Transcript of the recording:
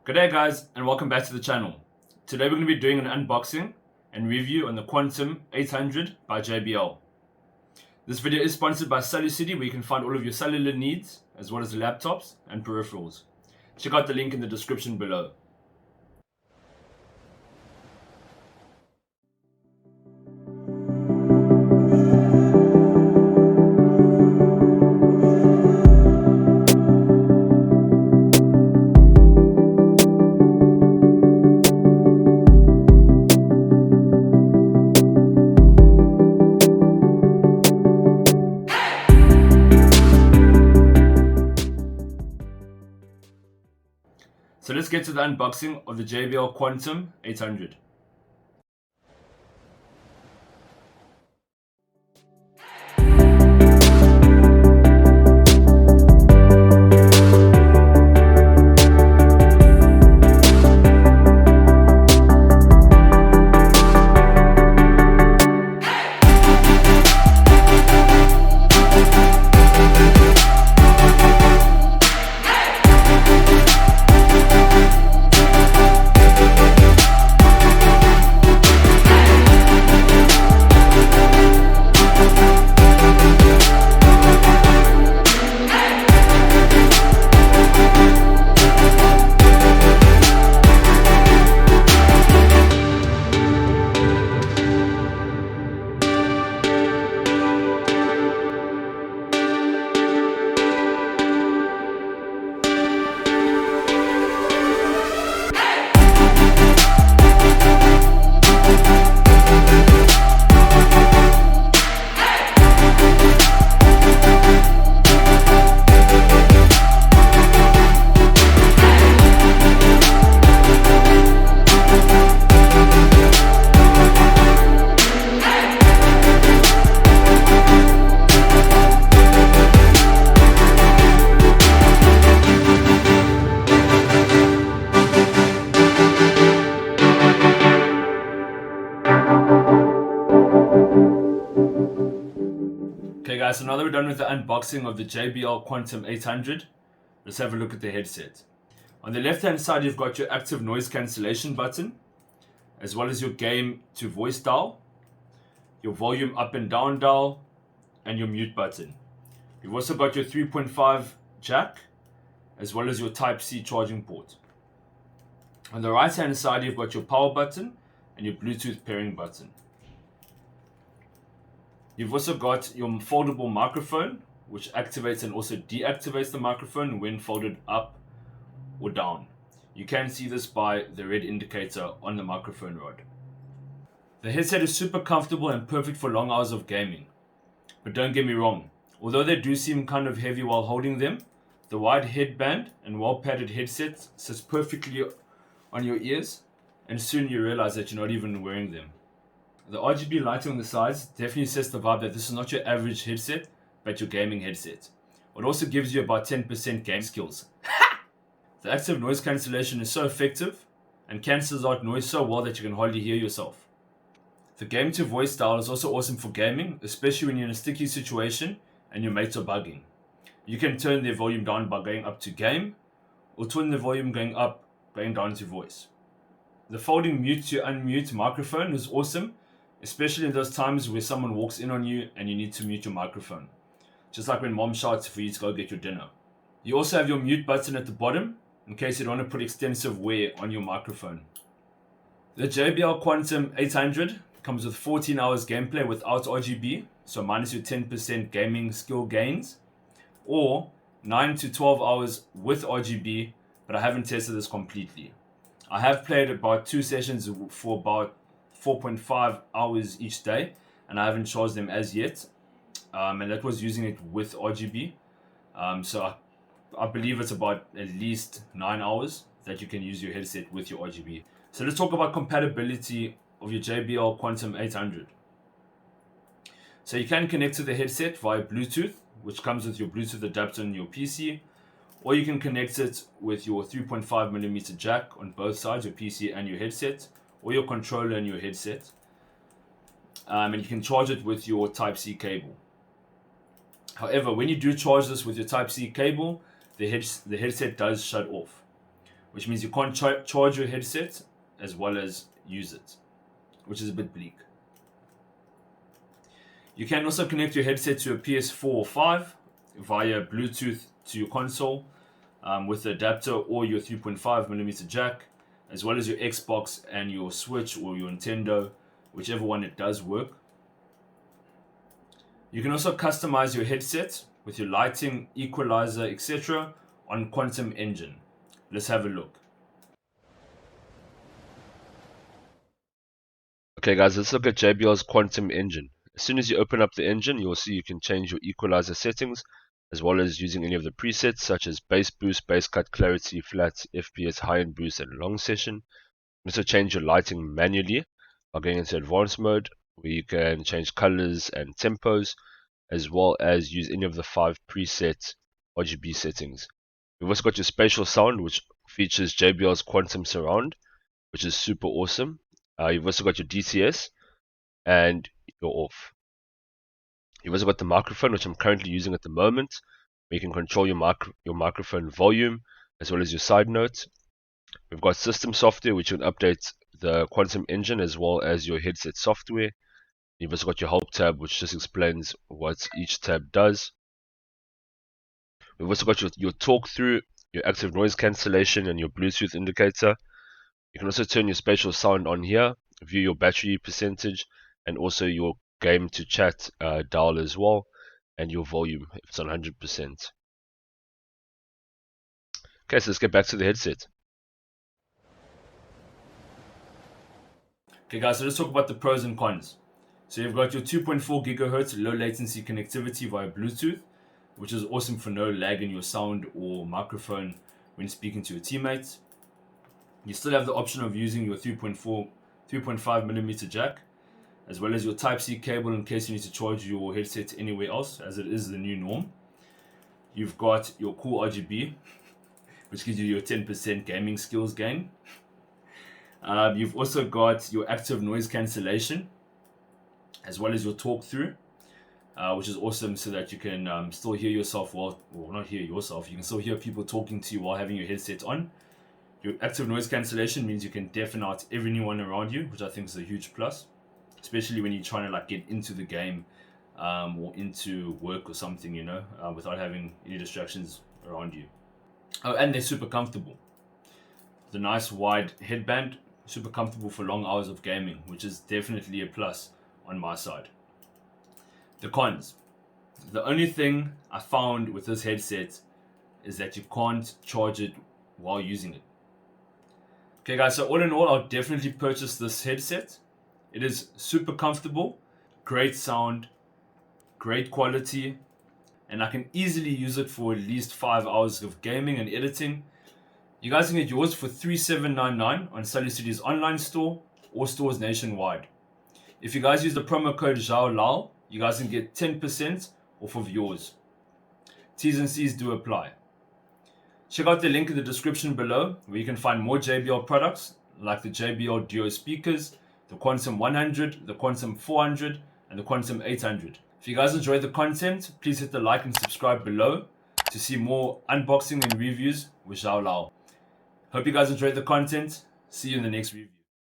G'day guys, and welcome back to the channel. Today we're going to be doing an unboxing and review on the Quantum 800 by JBL. This video is sponsored by Cellular City, where you can find all of your cellular needs as well as laptops and peripherals. Check out the link in the description below. So let's get to the unboxing of the JBL Quantum 800. Okay guys, so now that we're done with the unboxing of the JBL Quantum 800, let's have a look at the headset. On the left hand side you've got your active noise cancellation button, as well as your game to voice dial, your volume up and down dial, and your mute button. You've also got your 3.5 jack, as well as your Type-C charging port. On the right hand side you've got your power button and your Bluetooth pairing button. You've also got your foldable microphone, which activates and also deactivates the microphone when folded up or down. You can see this by the red indicator on the microphone rod. The headset is super comfortable and perfect for long hours of gaming. But don't get me wrong, although they do seem kind of heavy while holding them, the wide headband and well-padded headset sits perfectly on your ears, and soon you realize that you're not even wearing them. The RGB lighting on the sides definitely sets the vibe that this is not your average headset, but your gaming headset. It also gives you about 10% game skills. The active noise cancellation is so effective and cancels out noise so well that you can hardly hear yourself. The game to voice dial is also awesome for gaming, especially when you're in a sticky situation and your mates are bugging. You can turn their volume down by going up to game, or turn the volume going down to voice. The folding mute to unmute microphone is awesome, especially in those times where someone walks in on you and you need to mute your microphone. Just like when mom shouts for you to go get your dinner. You also have your mute button at the bottom in case you don't want to put extensive wear on your microphone. The JBL Quantum 800 comes with 14 hours gameplay without RGB, so minus your 10% gaming skill gains, or 9 to 12 hours with RGB, but I haven't tested this completely. I have played about 2 sessions for about 4.5 hours each day, and I haven't charged them as yet, and that was using it with RGB. So I believe it's about at least 9 hours that you can use your headset with your RGB. So let's talk about compatibility of your JBL Quantum 800. So you can connect to the headset via Bluetooth, which comes with your Bluetooth adapter on your PC, or you can connect it with your 3.5mm jack on both sides, your PC and your headset, or your controller and your headset. And you can charge it with your Type-C cable. However, when you do charge this with your Type-C cable, the headset does shut off. which means you can't charge your headset as well as use it, which is a bit bleak. You can also connect your headset to a PS4 or 5 via Bluetooth to your console with the adapter or your 3.5mm jack, as well as your Xbox and your Switch or your Nintendo, whichever one it does work. You can also customize your headset with your lighting, equalizer, etc. on Quantum Engine. Let's have a look. Okay guys, let's look at JBL's Quantum Engine. As soon as you open up the engine, you'll see you can change your equalizer settings, as well as using any of the presets such as bass boost, bass cut, clarity, flat, FPS, high end boost, and long session. You can also change your lighting manually by going into advanced mode, where you can change colors and tempos, as well as use any of the 5 preset RGB settings. You've also got your spatial sound, which features JBL's QuantumSurround, which is super awesome. You've also got your DTS and your off. You've also got the microphone, which I'm currently using at the moment, where you can control your microphone volume as well as your side notes. We've got system software, which can update the Quantum Engine as well as your headset software. You've also got your help tab, which just explains what each tab does. We've also got your talk through, your active noise cancellation, and your Bluetooth indicator. You can also turn your spatial sound on here, view your battery percentage, and also your game to chat dial as well, and your volume if it's on 100%. Okay, so let's get back to the headset. Okay guys, so let's talk about the pros and cons. So you've got your 2.4 gigahertz low latency connectivity via Bluetooth, which is awesome for no lag in your sound or microphone when speaking to your teammates. You still have the option of using your 3.5mm jack, as well as your Type-C cable in case you need to charge your headset anywhere else, as it is the new norm. You've got your cool RGB, which gives you your 10% gaming skills gain. You've also got your active noise cancellation, as well as your talk through, which is awesome so that you can still hear yourself well, not hear yourself, you can still hear people talking to you while having your headset on. Your active noise cancellation means you can deafen out everyone around you, which I think is a huge plus, especially when you're trying to get into the game or into work or something, without having any distractions around you. Oh, and they're super comfortable. The nice wide headband, super comfortable for long hours of gaming, which is definitely a plus on my side. The cons. The only thing I found with this headset is that you can't charge it while using it. Okay guys, so all in all, I'll definitely purchase this headset. It is super comfortable, great sound, great quality, and I can easily use it for at least 5 hours of gaming and editing. You guys can get yours for $3,799 on Sully City's online store or stores nationwide. If you guys use the promo code Joaolyl, you guys can get 10% off of yours. T's and C's do apply. Check out the link in the description below where you can find more JBL products like the JBL Duo speakers, the Quantum 100, the Quantum 400, and the Quantum 800. If you guys enjoyed the content, please hit the like and subscribe below to see more unboxing and reviews with Joaolyl. Hope you guys enjoyed the content. See you in the next review.